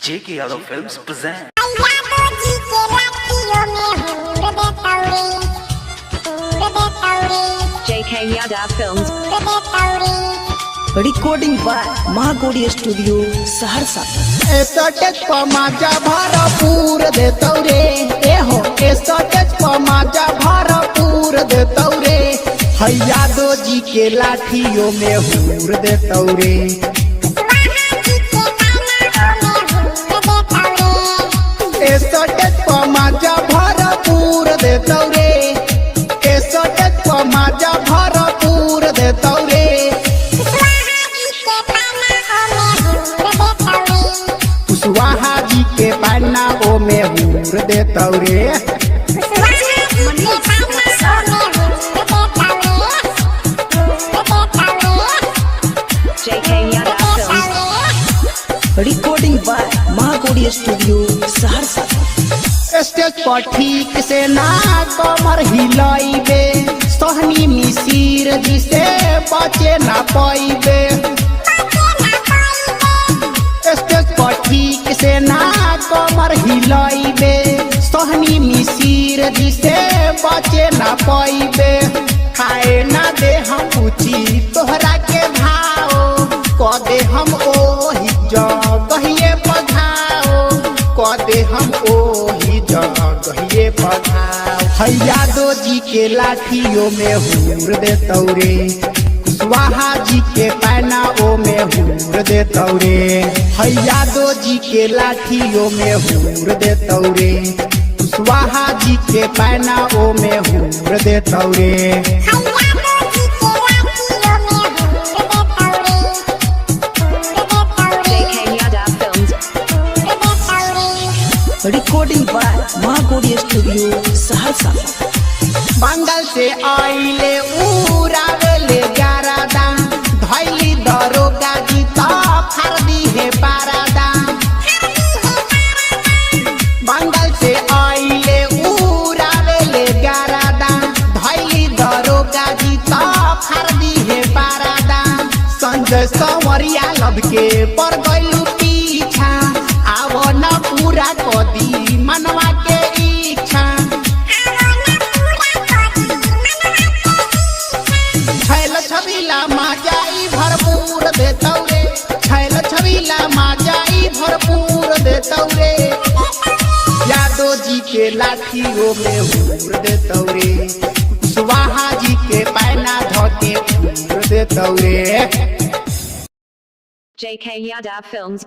JK Yadav Films present JK Yadav Films recording by Mahagauri studio Saharsa. Stage पर माजा भरपूर देतौ रे हो, एसटेज पर माजा भरपूर देतौ रे, हैया दो जी के लाठियों में हूर देतौ रे। एसटेज पर माजा भरपूर देतौ रे, एसटेज पर माजा भरपूर देतौ रे। कुशवाहा जी के पन्ना ओ में हूर देतौ रे। JK Yadav Films recording by Mahagauri studio Saharsa. Stage पर ठीक से ना कमर हिलाइबे, सोहनी मिसिर जी से बचे ना पाइबे। स्टेज पर ठीक से ना कमर हिलाइबे, सोहनी मिसिर जी से बचे ना पाइबे। खाए ना दे हम पूछी तोहरा के भाव, क दे हम ओही जगहिए पधाओ, क दे हम ओही जगहिए पधाओ। हैया दो जी के लाठियों में हूर देतौ रे, कुशवाहा जी के पैना ओ में हूर देतौ रे। हैया दो जी के लाठियों में हूर देतौ रे, कुशवाहा जी के पैना ओ में हूर देतौ रे। JK Yadav Films recording by Mahagauri studio Saharsa. Bengal से आइले उड़ावेले गारादा, धैली दरोगा जी तो फरदी है पारादा। बंगाल से आइले उड़ावेले गारादा, धैली दरोगा जी तो फरदी है पारादा। संजय संवरिया लब के पर गइलू पीछा, आवो न पूरा कदी मनवा के इच्छा। छैल छबीला माजाई भरपूर देतौ रे, छैल छबीला माजाई भरपूर देतौ रे। यादव जी के लाठियों में हूर देतौ रे, कुशवाहा जी के पैना धके हूर देतौ रे। JK Yadav Films